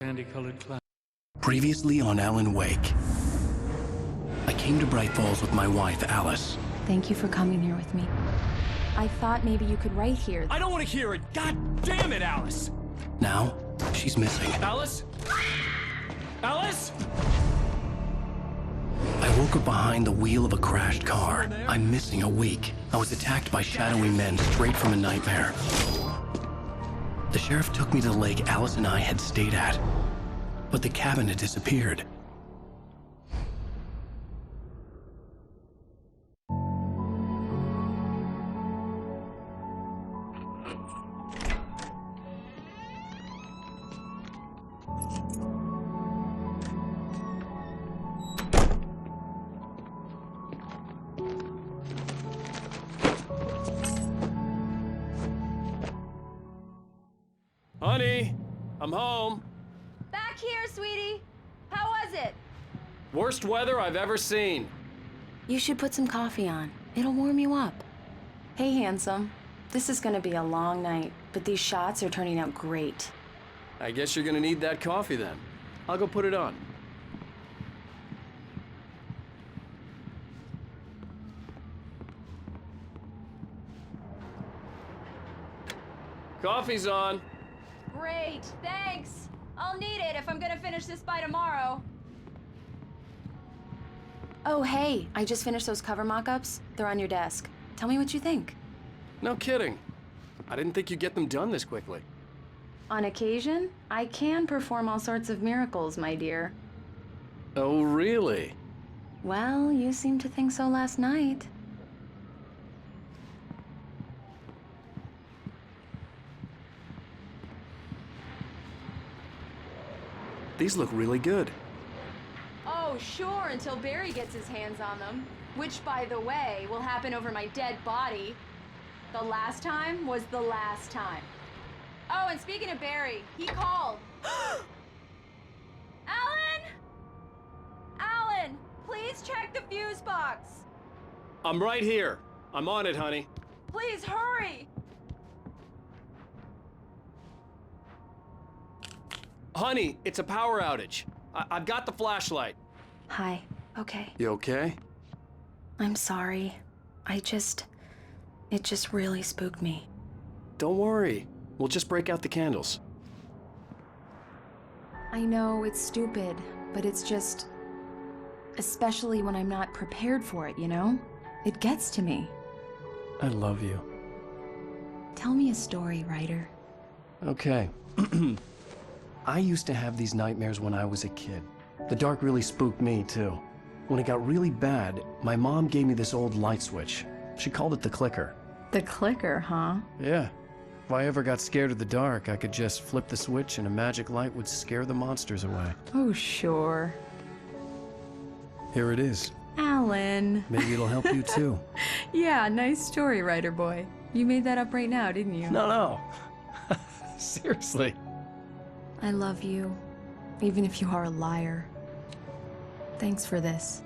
Candy-colored cloud. Previously on Alan Wake. I came to Bright Falls with my wife, Alice. Thank you for coming here with me. I thought maybe you could write here. I don't want to hear it! God damn it, Alice! Now, she's missing. Alice? Alice? I woke up behind the wheel of a crashed car. I'm missing a week. I was attacked by shadowy men straight from a nightmare. The sheriff took me to the lake Alice and I had stayed at, but the cabin had disappeared. Honey, I'm home. Back here, sweetie. How was it? Worst weather I've ever seen. You should put some coffee on. It'll warm you up. Hey, handsome. This is gonna be a long night, but these shots are turning out great. I guess you're gonna need that coffee then. I'll go put it on. Coffee's on. Great, thanks. I'll need it if I'm gonna finish this by tomorrow. Oh, hey, I just finished those cover mock-ups. They're on your desk. Tell me what you think. No kidding. I didn't think you'd get them done this quickly. On occasion, I can perform all sorts of miracles, my dear. Oh, really? Well, you seemed to think so last night. These look really good. Oh, sure, until Barry gets his hands on them. Which, by the way, will happen over my dead body. The last time was the last time. Oh, and speaking of Barry, he called. Alan! Alan, please check the fuse box. I'm right here. I'm on it, honey. Please hurry. Honey, it's a power outage. I've got the flashlight. Hi, okay. You okay? I'm sorry. It just really spooked me. Don't worry. We'll just break out the candles. I know it's stupid, but it's just... especially when I'm not prepared for it, you know? It gets to me. I love you. Tell me a story, writer. Okay. I used to have these nightmares when I was a kid. The dark really spooked me, too. When it got really bad, my mom gave me this old light switch. She called it the clicker. The clicker, huh? Yeah. If I ever got scared of the dark, I could just flip the switch and a magic light would scare the monsters away. Oh, sure. Here it is. Alan. Maybe it'll help you, too. Yeah, nice story, writer boy. You made that up right now, didn't you? No. Seriously. I love you, even if you are a liar. Thanks for this.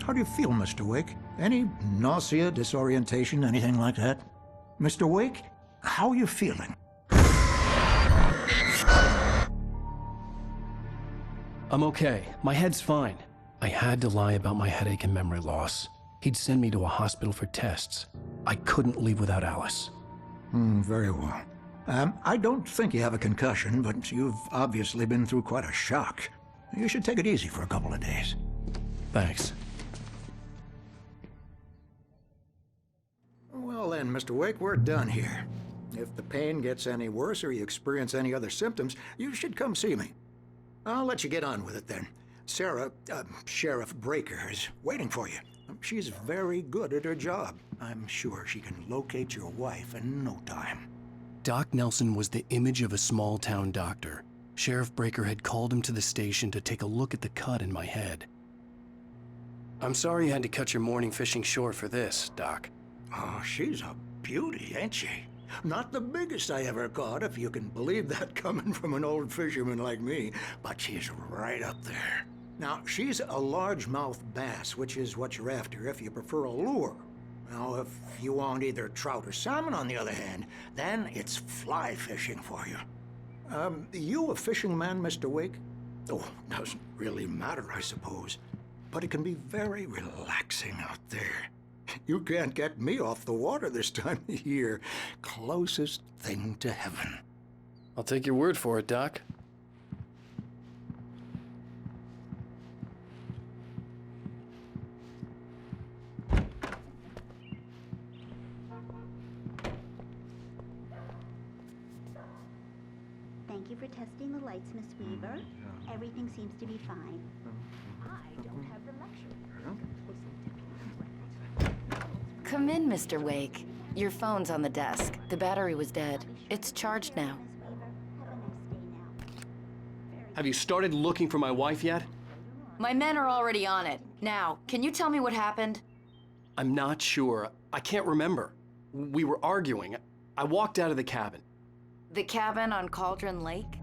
How do you feel, Mr. Wake? Any nausea, disorientation, anything like that? Mr. Wake, how are you feeling? I'm okay. My head's fine. I had to lie about my headache and memory loss. He'd send me to a hospital for tests. I couldn't leave without Alice. Very well. I don't think you have a concussion, but you've obviously been through quite a shock. You should take it easy for a couple of days. Thanks. Well then, Mr. Wake, we're done here. If the pain gets any worse or you experience any other symptoms, you should come see me. I'll let you get on with it then. Sarah, Sheriff Breaker, is waiting for you. She's very good at her job. I'm sure she can locate your wife in no time. Doc Nelson was the image of a small-town doctor. Sheriff Breaker had called him to the station to take a look at the cut in my head. I'm sorry you had to cut your morning fishing short for this, Doc. Oh, she's a beauty, ain't she? Not the biggest I ever caught, if you can believe that coming from an old fisherman like me, but she's right up there. Now, she's a largemouth bass, which is what you're after if you prefer a lure. Now, if you want either trout or salmon, on the other hand, then it's fly fishing for you. You a fishing man, Mr. Wake? Oh, doesn't really matter, I suppose. But it can be very relaxing out there. You can't get me off the water this time of year. Closest thing to heaven. I'll take your word for it, Doc. Thank you for testing the lights, Miss Weaver. Everything seems to be fine. I don't have the luxury. Come in, Mr. Wake. Your phone's on the desk. The battery was dead. It's charged now. Have you started looking for my wife yet? My men are already on it. Now, can you tell me what happened? I'm not sure. I can't remember. We were arguing. I walked out of the cabin. The cabin on Cauldron Lake?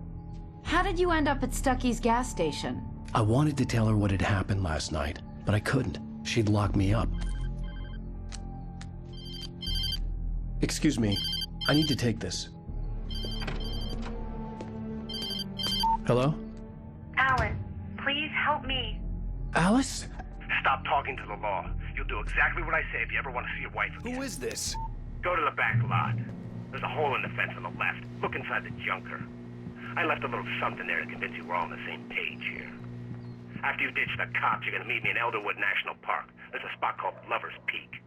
How did you end up at Stucky's gas station? I wanted to tell her what had happened last night, but I couldn't. She'd lock me up. Excuse me. I need to take this. Hello? Alan, please help me. Alice? Stop talking to the law. You'll do exactly what I say if you ever want to see your wife again. Who is this? Go to the back lot. There's a hole in the fence on the left. Look inside the junker. I left a little something there to convince you we're all on the same page here. After you ditch the cops, you're gonna meet me in Elderwood National Park. There's a spot called Lover's Peak.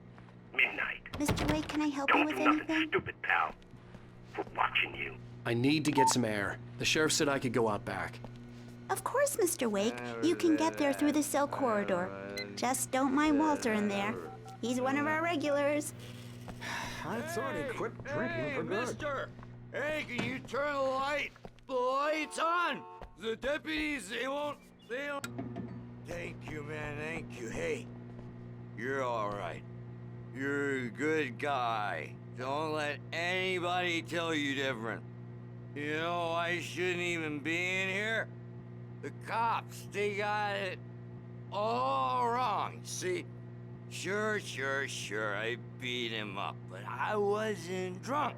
Midnight. Mr. Wake, can I help you Don't with do nothing anything? stupid, pal. We're watching you. I need to get some air. The sheriff said I could go out back. Of course, Mr. Wake. You can get there through the cell corridor. Just don't mind Walter in there. He's one of our regulars. I thought he quit drinking for good. Mister! Hey, can you turn the lights on? The deputies, they don't... Thank you, man, thank you. Hey, you're all right. You're a good guy. Don't let anybody tell you different. You know, I shouldn't even be in here. The cops, they got it all wrong. See, sure, I beat him up, but I wasn't drunk.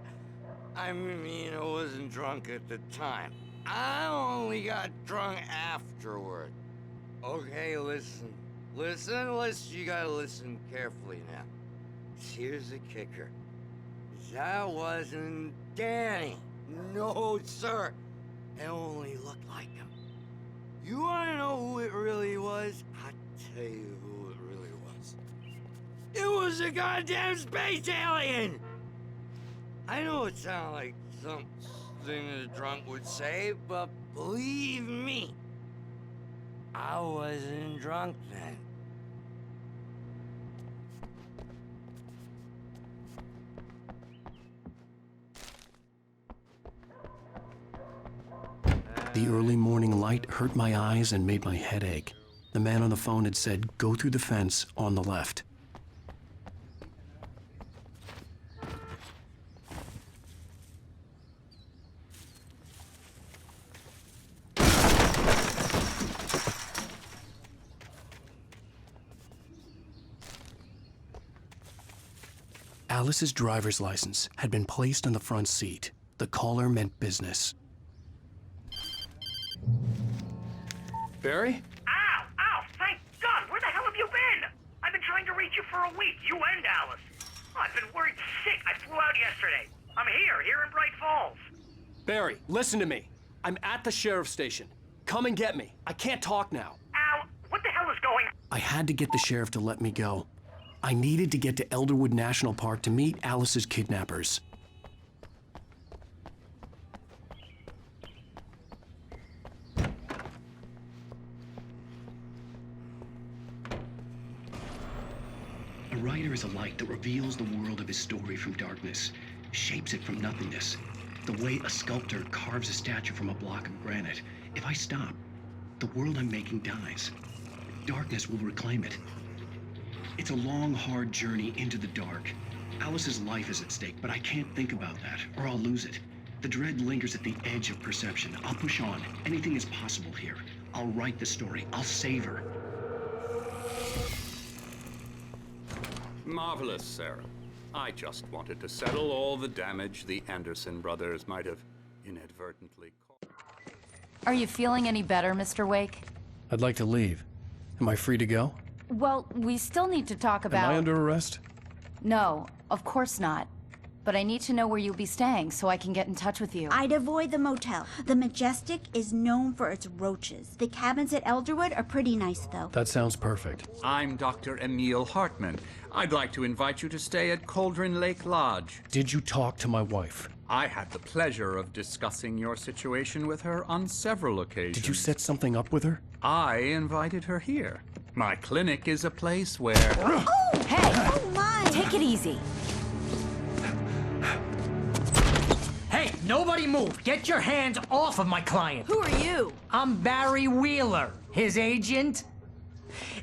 I mean, I wasn't drunk at the time. I only got drunk afterward. Okay, listen. You gotta listen carefully now. Here's the kicker. That wasn't Danny. No, sir. It only looked like him. You wanna know who it really was? I'll tell you who it really was. It was a goddamn space alien! I know it sounds like something a drunk would say, but believe me, I wasn't drunk then. The early morning light hurt my eyes and made my head ache. The man on the phone had said, go through the fence on the left. Alice's driver's license had been placed on the front seat. The caller meant business. Barry? Ow! Thank God! Where the hell have you been? I've been trying to reach you for a week, you and Alice. Oh, I've been worried sick. I flew out yesterday. I'm here in Bright Falls. Barry, listen to me. I'm at the sheriff's station. Come and get me. I can't talk now. Al, what the hell is going on? I had to get the sheriff to let me go. I needed to get to Elderwood National Park to meet Alice's kidnappers. A writer is a light that reveals the world of his story from darkness, shapes it from nothingness. The way a sculptor carves a statue from a block of granite. If I stop, the world I'm making dies. Darkness will reclaim it. It's a long, hard journey into the dark, Alice's life is at stake, but I can't think about that, or I'll lose it. The dread lingers at the edge of perception. I'll push on. Anything is possible here. I'll write the story. I'll save her. Marvelous, Sarah. I just wanted to settle all the damage the Anderson brothers might have inadvertently caused. Are you feeling any better, Mr. Wake? I'd like to leave. Am I free to go? Well, we still need to talk about... Am I under arrest? No, of course not. But I need to know where you'll be staying so I can get in touch with you. I'd avoid the motel. The Majestic is known for its roaches. The cabins at Elderwood are pretty nice, though. That sounds perfect. I'm Dr. Emil Hartman. I'd like to invite you to stay at Cauldron Lake Lodge. Did you talk to my wife? I had the pleasure of discussing your situation with her on several occasions. Did you set something up with her? I invited her here. My clinic is a place where... Oh! Hey! Oh, my! Take it easy. Hey, nobody move! Get your hands off of my client! Who are you? I'm Barry Wheeler, his agent.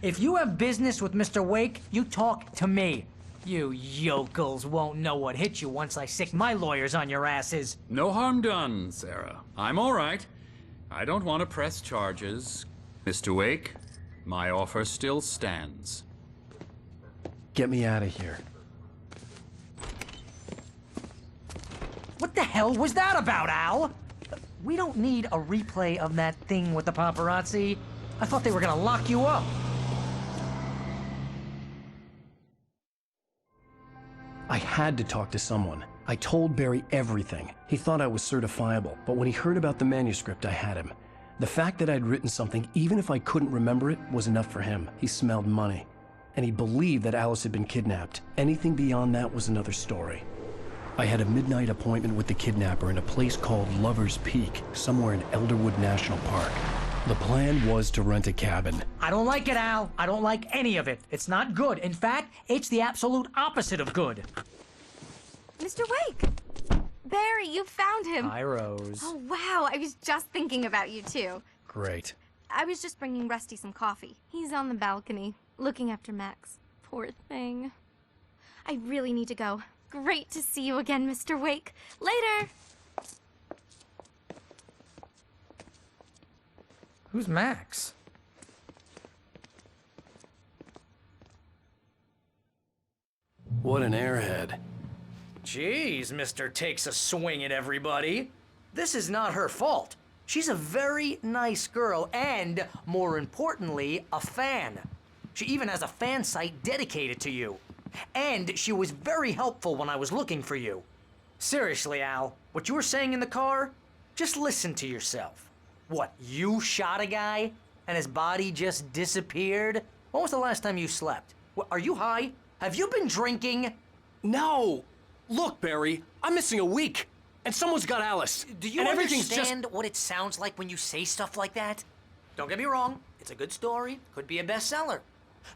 If you have business with Mr. Wake, you talk to me. You yokels won't know what hit you once I sick my lawyers on your asses. No harm done, Sarah. I'm all right. I don't want to press charges. Mr. Wake, my offer still stands. Get me out of here. What the hell was that about, Al? We don't need a replay of that thing with the paparazzi. I thought they were gonna lock you up. I had to talk to someone. I told Barry everything. He thought I was certifiable, but when he heard about the manuscript, I had him. The fact that I'd written something, even if I couldn't remember it, was enough for him. He smelled money. And he believed that Alice had been kidnapped. Anything beyond that was another story. I had a midnight appointment with the kidnapper in a place called Lover's Peak, somewhere in Elderwood National Park. The plan was to rent a cabin. I don't like it, Al. I don't like any of it. It's not good. In fact, it's the absolute opposite of good. Mr. Wake! Barry, you found him. Hi, Rose. Oh, wow. I was just thinking about you, too. Great. I was just bringing Rusty some coffee. He's on the balcony, looking after Max. Poor thing. I really need to go. Great to see you again, Mr. Wake. Later! Who's Max? What an airhead. Jeez, Mr. Takes a swing at everybody. This is not her fault. She's a very nice girl and, more importantly, a fan. She even has a fan site dedicated to you. And she was very helpful when I was looking for you. Seriously, Al, what you were saying in the car, just listen to yourself. What, you shot a guy and his body just disappeared? When was the last time you slept? What, are you high? Have you been drinking? No! Look, Barry, I'm missing a week. And someone's got Alice. Do you and everything's understand what it sounds like when you say stuff like that? Don't get me wrong, it's a good story, could be a bestseller.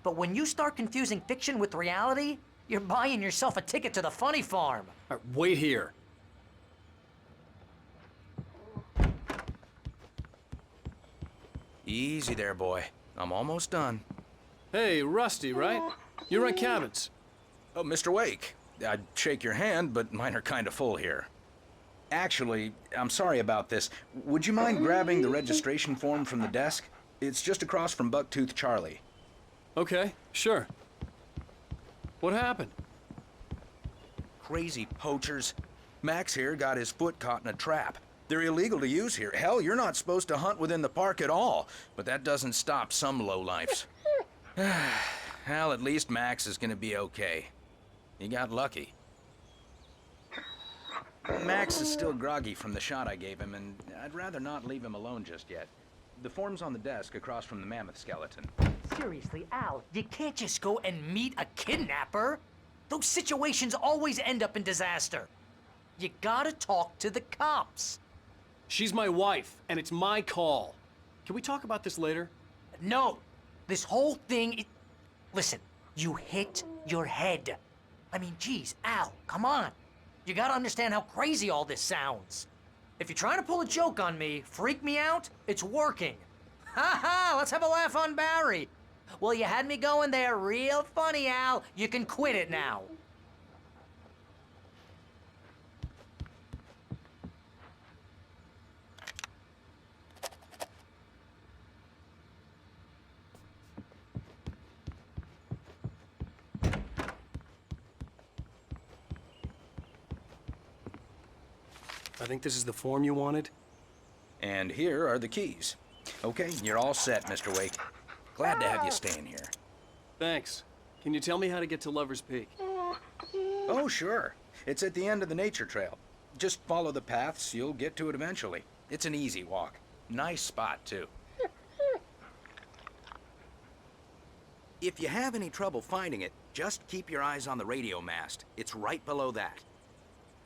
But when you start confusing fiction with reality, you're buying yourself a ticket to the funny farm. All right, wait here. Easy there, boy. I'm almost done. Hey, Rusty, right? You rent cabins. Oh, Mr. Wake. I'd shake your hand, but mine are kind of full here. Actually, I'm sorry about this. Would you mind grabbing the registration form from the desk? It's just across from Bucktooth Charlie. Okay, sure. What happened? Crazy poachers. Max here got his foot caught in a trap. They're illegal to use here. Hell, you're not supposed to hunt within the park at all. But that doesn't stop some lowlifes. Well, at least Max is gonna be okay. He got lucky. Max is still groggy from the shot I gave him, and I'd rather not leave him alone just yet. The form's on the desk across from the mammoth skeleton. Seriously, Al, you can't just go and meet a kidnapper. Those situations always end up in disaster. You gotta talk to the cops. She's my wife, and it's my call. Can we talk about this later? No, this whole thing, listen, you hit your head. I mean, geez, Al, come on. You gotta understand how crazy all this sounds. If you're trying to pull a joke on me, freak me out, it's working. Ha ha, let's have a laugh on Barry. Well, you had me going there real funny, Al. You can quit it now. I think this is the form you wanted. And here are the keys. Okay, you're all set, Mr. Wake. Glad to have you staying here. Thanks. Can you tell me how to get to Lover's Peak? Oh, sure. It's at the end of the nature trail. Just follow the paths, you'll get to it eventually. It's an easy walk. Nice spot, too. If you have any trouble finding it, just keep your eyes on the radio mast. It's right below that.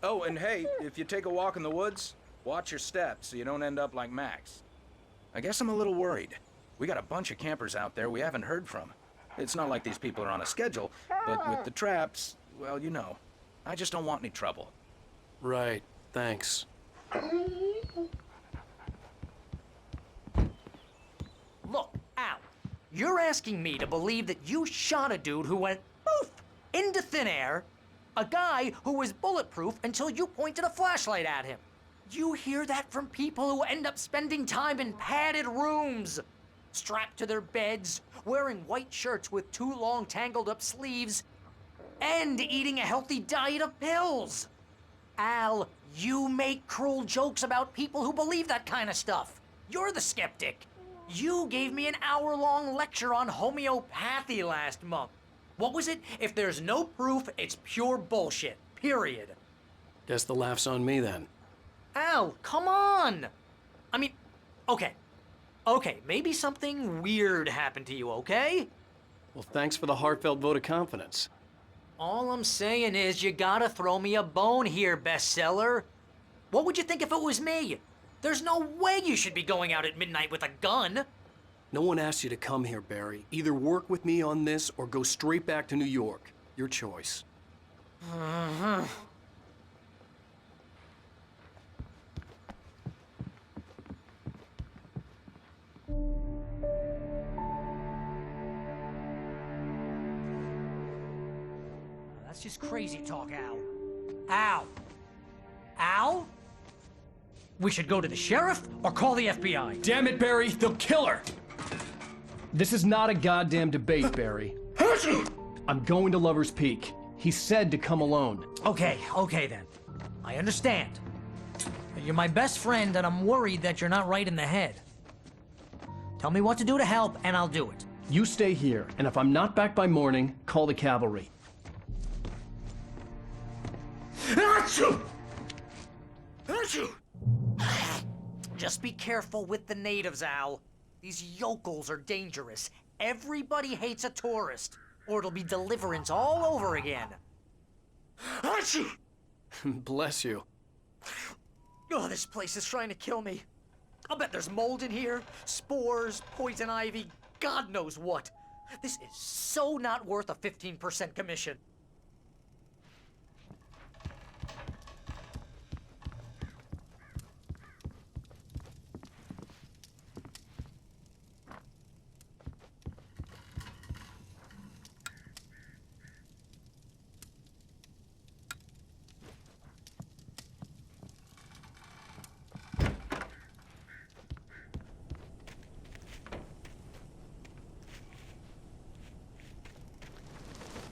Oh, and hey, if you take a walk in the woods, watch your steps so you don't end up like Max. I guess I'm a little worried. We got a bunch of campers out there we haven't heard from. It's not like these people are on a schedule, but with the traps, well, you know. I just don't want any trouble. Right, thanks. Look, Al, you're asking me to believe that you shot a dude who went poof into thin air, a guy who was bulletproof until you pointed a flashlight at him. You hear that from people who end up spending time in padded rooms, strapped to their beds, wearing white shirts with too long tangled up sleeves, and eating a healthy diet of pills. Al, you make cruel jokes about people who believe that kind of stuff. You're the skeptic. You gave me an hour-long lecture on homeopathy last month. What was it? If there's no proof, it's pure bullshit. Period. Guess the laugh's on me then. Al, come on! I mean, okay. Okay, maybe something weird happened to you, okay? Well, thanks for the heartfelt vote of confidence. All I'm saying is you gotta throw me a bone here, bestseller. What would you think if it was me? There's no way you should be going out at midnight with a gun. No one asked you to come here, Barry. Either work with me on this or go straight back to New York. Your choice. That's just crazy talk, Al. Al? Al? We should go to the sheriff or call the FBI. Damn it, Barry! They'll kill her! This is not a goddamn debate, Barry. I'm going to Lover's Peak. He said to come alone. Okay then. I understand. You're my best friend and I'm worried that you're not right in the head. Tell me what to do to help and I'll do it. You stay here, and if I'm not back by morning, call the cavalry. Just be careful with the natives, Al. These yokels are dangerous. Everybody hates a tourist, or it'll be Deliverance all over again. Bless you. Oh, this place is trying to kill me. I'll bet there's mold in here, spores, poison ivy, God knows what. This is so not worth a 15% commission.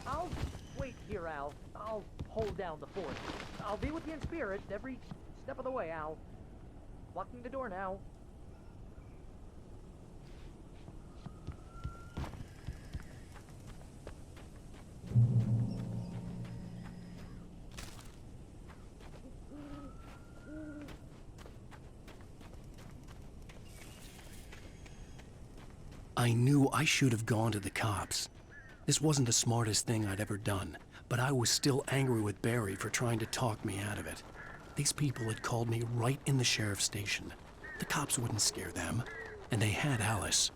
I'll wait here, Al. I'll hold down the fort. I'll be with you in spirit every step of the way, Al. Locking the door now. I knew I should have gone to the cops. This wasn't the smartest thing I'd ever done, but I was still angry with Barry for trying to talk me out of it. These people had called me right in the sheriff's station. The cops wouldn't scare them, and they had Alice.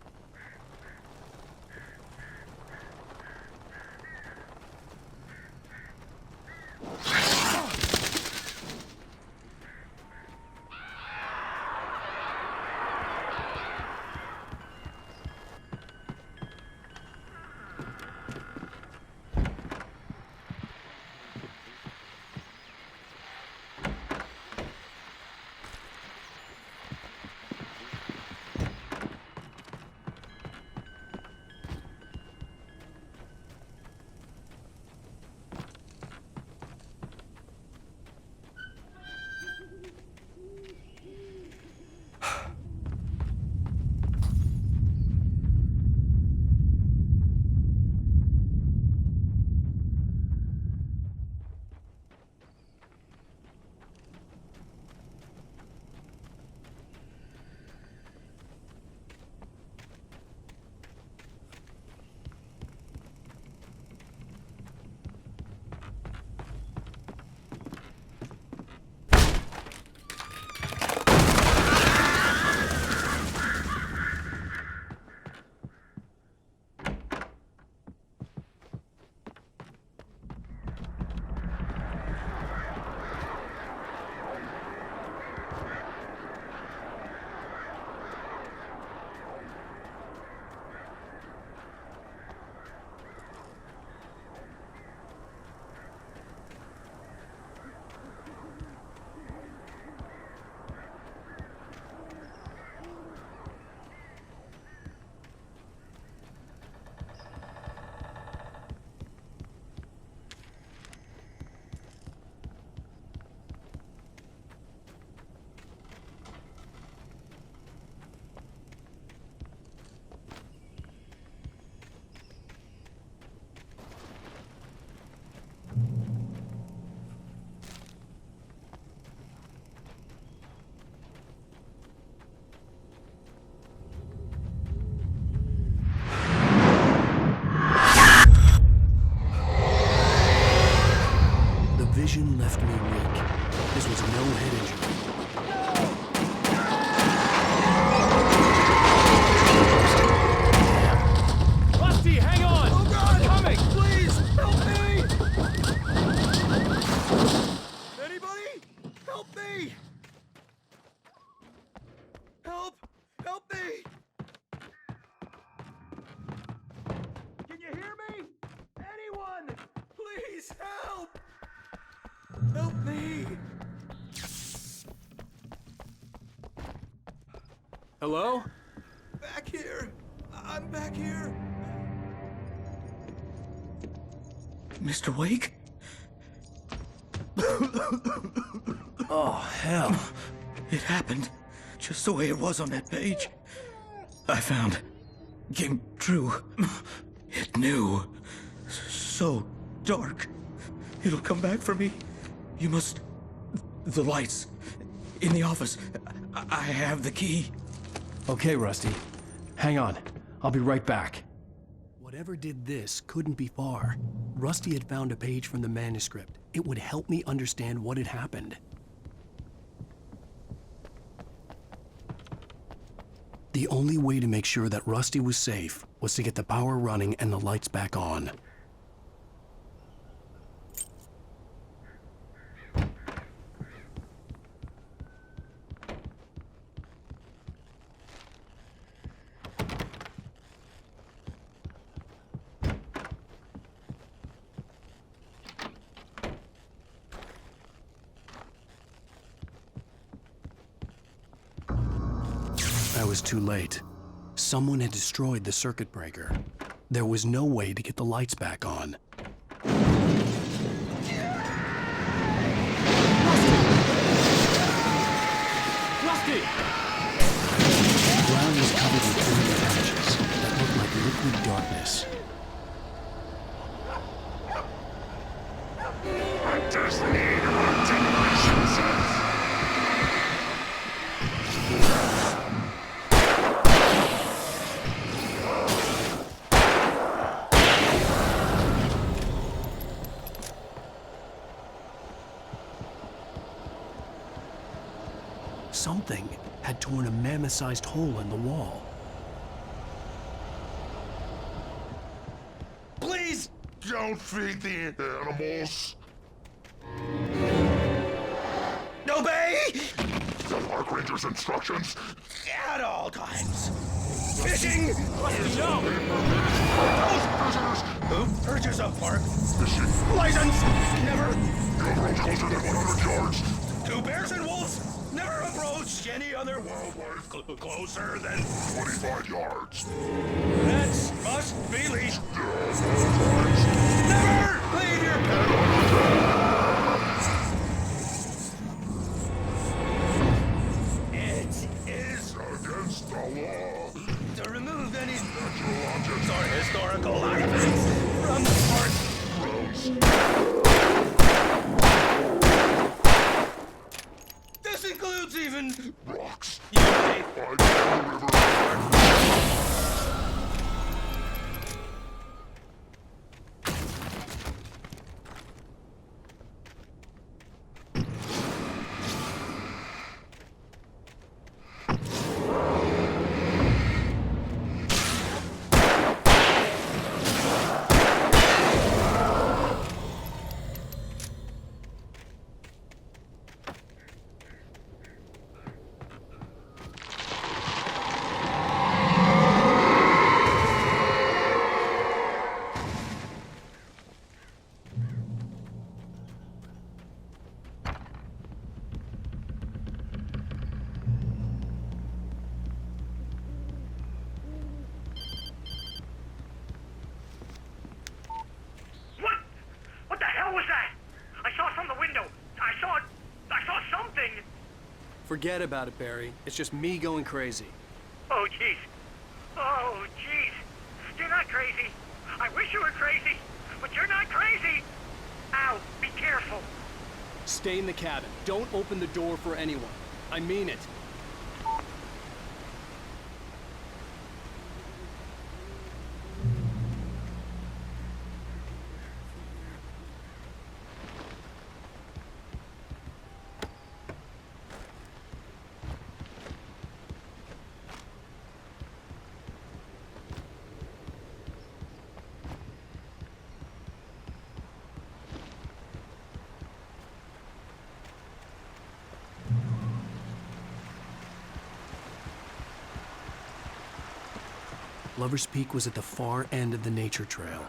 explosion left me weak. This was no head injury. Rusty, hang on! Oh God! I'm coming! Please, help me! Anybody? Help me! Help! Help me! Can you hear me? Anyone? Please help! Help me! Hello? Back here! I'm back here! Mr. Wake? Oh, hell. It happened just the way it was on that page. I found. Came true. It knew. So dark. It'll come back for me. You must. The lights. In the office. I have the key. Okay, Rusty. Hang on. I'll be right back. Whatever did this couldn't be far. Rusty had found a page from the manuscript. It would help me understand what had happened. The only way to make sure that Rusty was safe was to get the power running and the lights back on. I was too late. Someone had destroyed the circuit breaker. There was no way to get the lights back on. Rusty! The ground was covered with burning patches that looked like liquid darkness. Something had torn a mammoth-sized hole in the wall. Please! Don't feed the animals. Obey! The Park Ranger's instructions. At all times. Fishing! Rusty, no! Purchase of park. Fishing. License! Never. Go closer than 100 yards. To bears and wolves. Never approach any other wildlife closer than 25 yards. That must be leashed. Never leave your pet on the ground. It is Against the law. to remove any natural objects or historical artifacts from the park. This includes even Rocks. you may I know the river. What the hell was that? I saw from the window. I saw something. Forget about it, Barry. It's just me going crazy. Oh, jeez. Oh, jeez. You're not crazy. I wish you were crazy, but you're not crazy. Ow, be careful. Stay in the cabin. Don't open the door for anyone. I mean it. Lover's Peak was at the far end of the nature trail.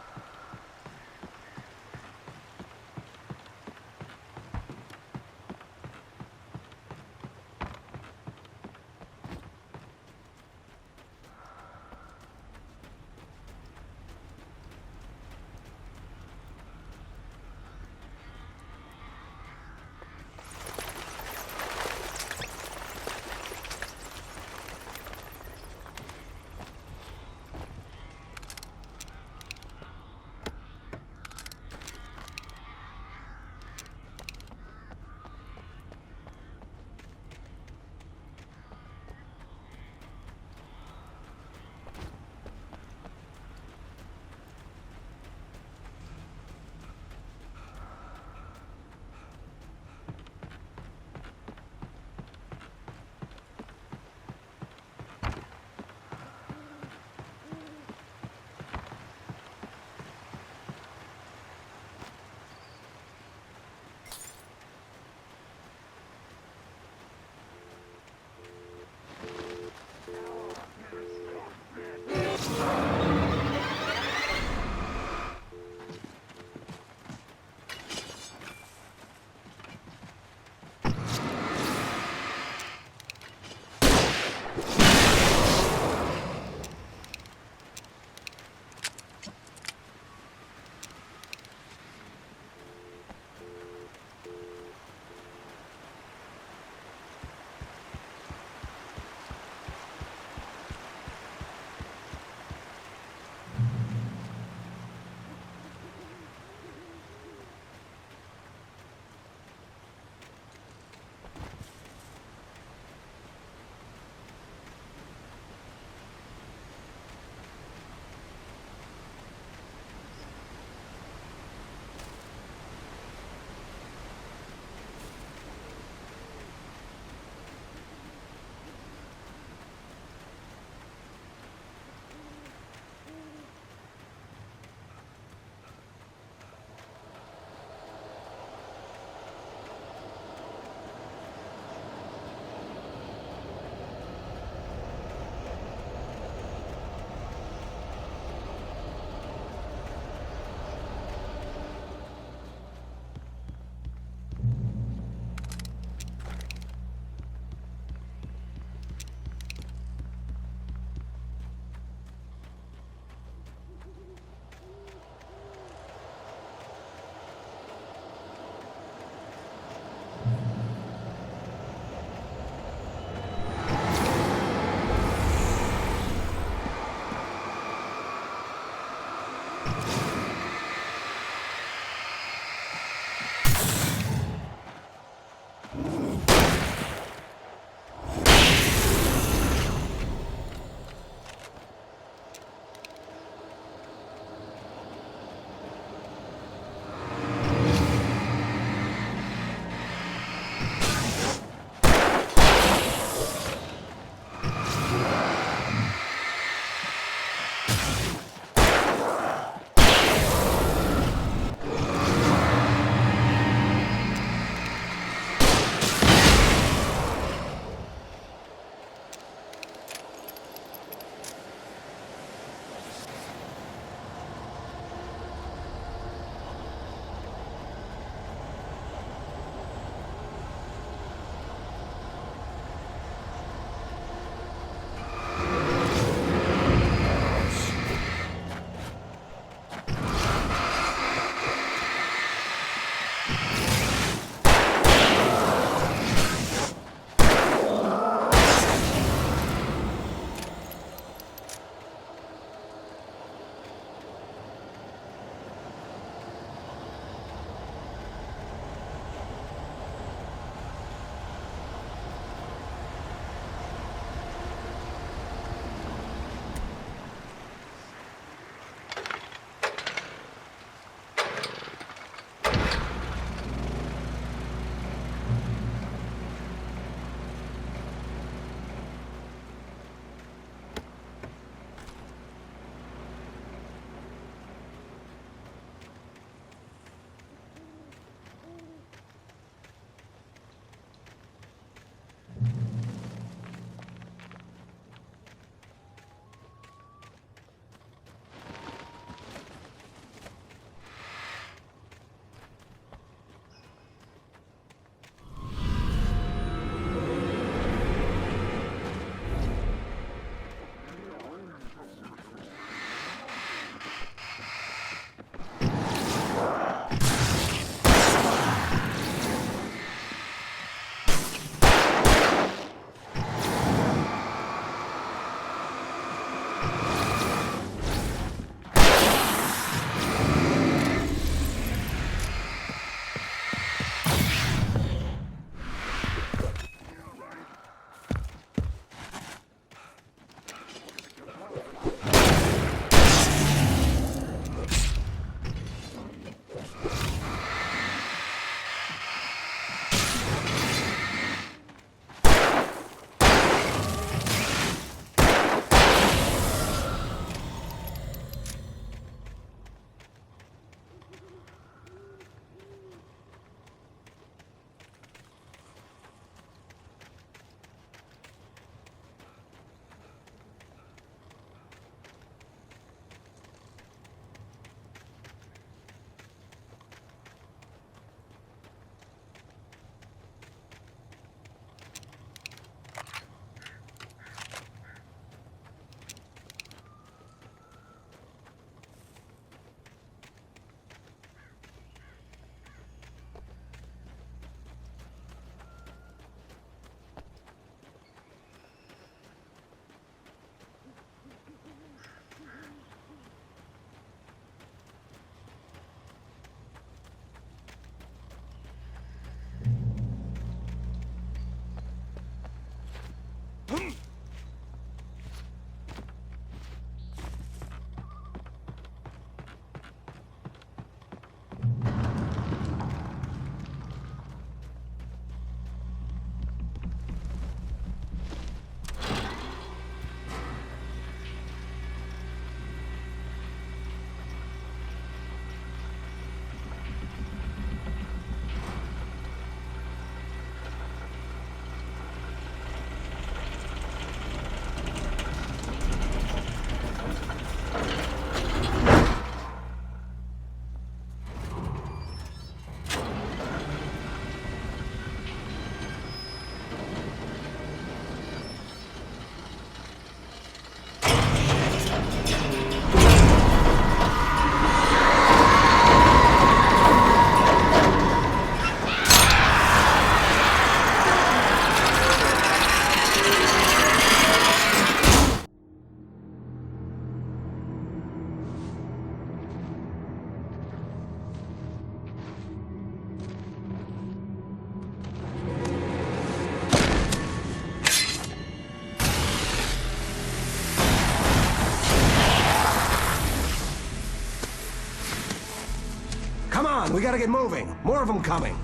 on, we gotta get moving. More of them coming.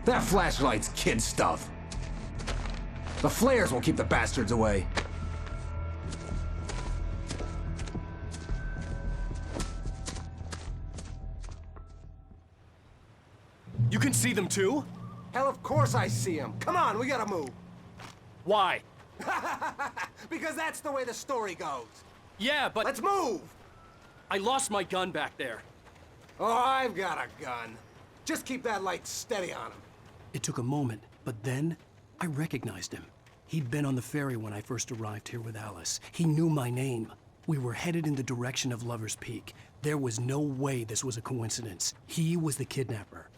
That flashlight's kid stuff. The flares will keep the bastards away. You can see them too? Hell, of course I see them. Come on, we gotta move. Why? Because that's the way the story goes. Yeah, but... Let's move! I lost my gun back there. Oh, I've got a gun. Just keep that light steady on him. It took a moment, but then I recognized him. He'd been on the ferry when I first arrived here with Alice. He knew my name. We were headed in the direction of Lover's Peak. There was no way this was a coincidence. He was the kidnapper.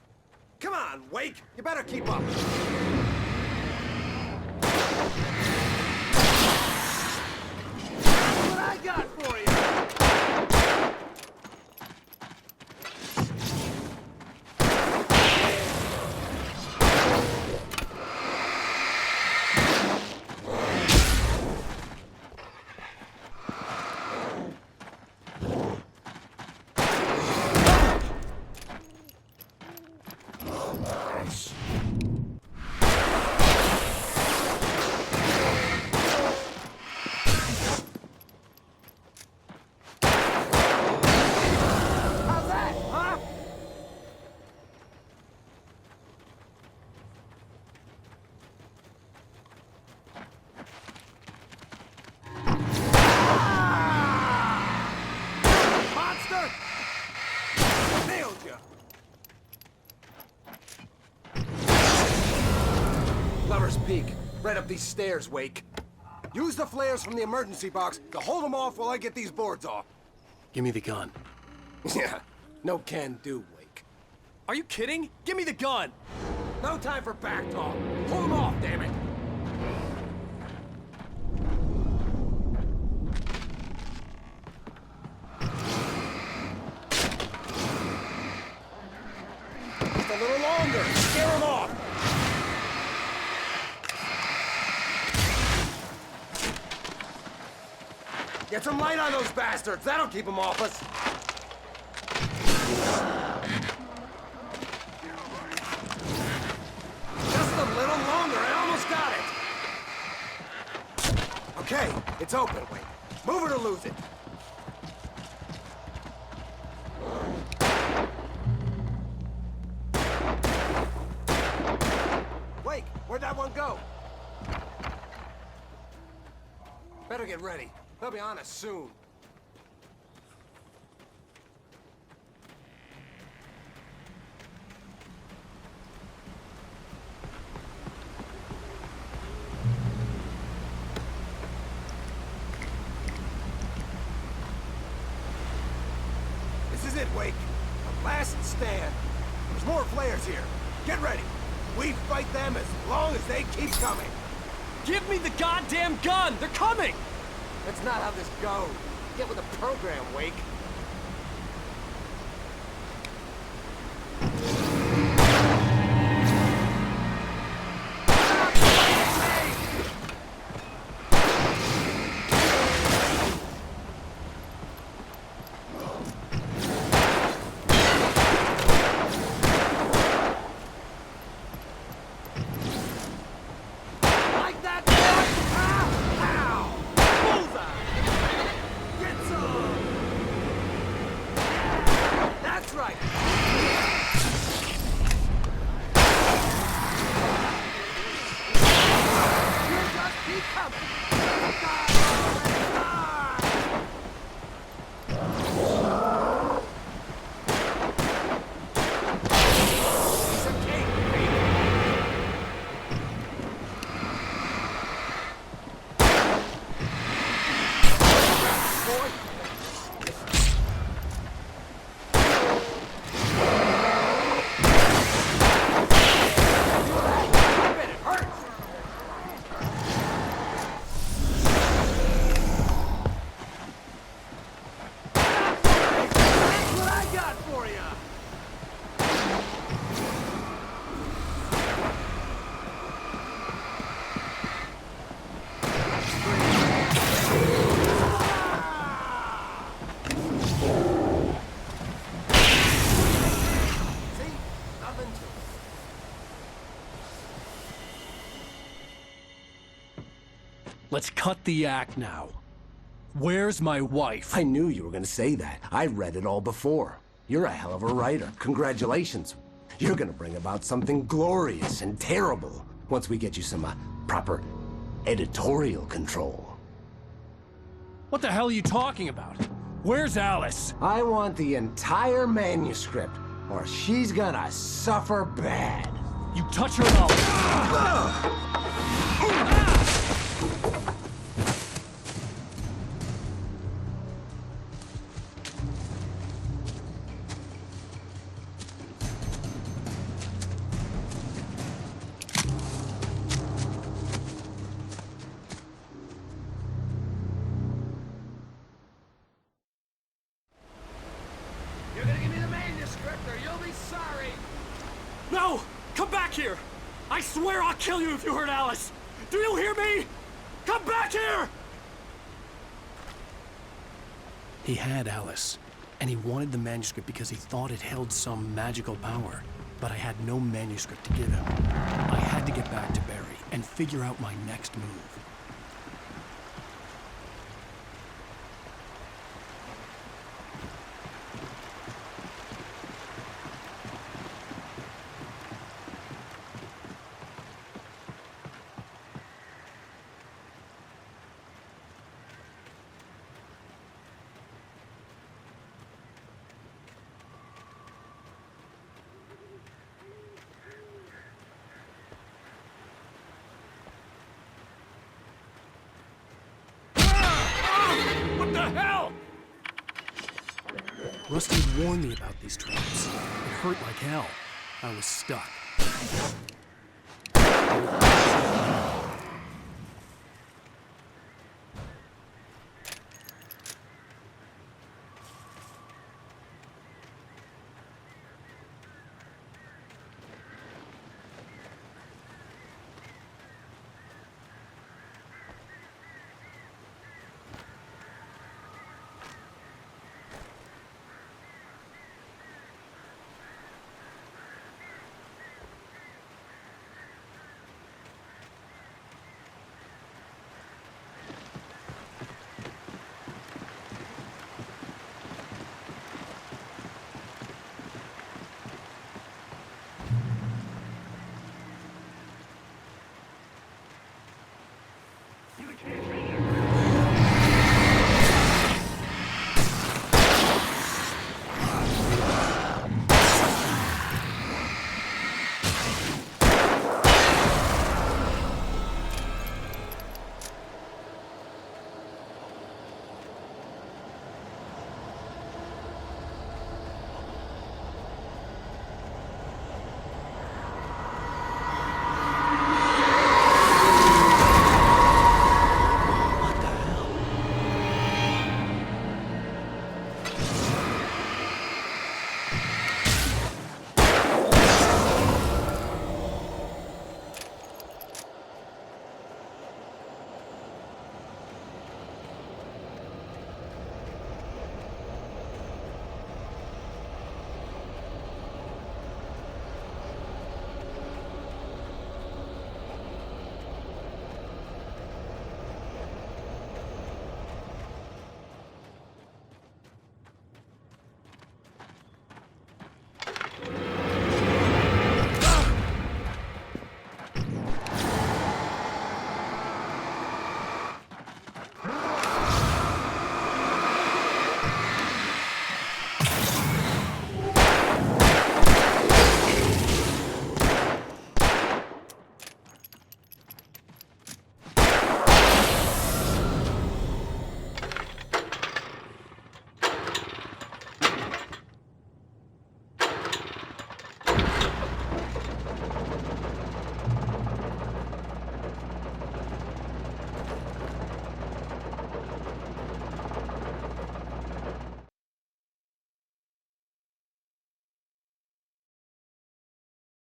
Come on, Wake! You better keep up! What I got for you! Lover's Peak. Right up these stairs, Wake. Use the flares from the emergency box to hold them off while I get these boards off. Give me the gun. Yeah, no can do, Wake. Are you kidding? Give me the gun! No time for back talk. Hold them off, damn it! Just a little longer. Scare them off. Get some light on those bastards. That'll keep them off us. Just a little longer. I almost got it. Okay, it's open. Wait. Move it or lose it. Wake, where'd that one go? Better get ready. They'll be on us soon. This is it, Wake. The last stand. There's more flares here. Get ready. We fight them as long as they keep coming. Give me the goddamn gun! They're coming! That's not how this goes. Get with the program, Wake. Like that, boy? Ow! Bullseye! Get some! That's right! You just keep coming! Piece of cake, baby! Boy. Let's cut the act now. Where's my wife? I knew you were gonna say that. I read it all before. You're a hell of a writer. Congratulations. You're gonna bring about something glorious and terrible once we get you some proper editorial control. What the hell are you talking about? Where's Alice? I want the entire manuscript, or she's gonna suffer bad. You touch her now. You're gonna give me the manuscript or you'll be sorry! No! Come back here! I swear I'll kill you if you hurt Alice! Do you hear me? Come back here! He had Alice, and he wanted the manuscript because he thought it held some magical power. But I had no manuscript to give him. I had to get back to Barry and figure out my next move. What the hell? Rusty had warned me about these traps. It hurt like hell. I was stuck.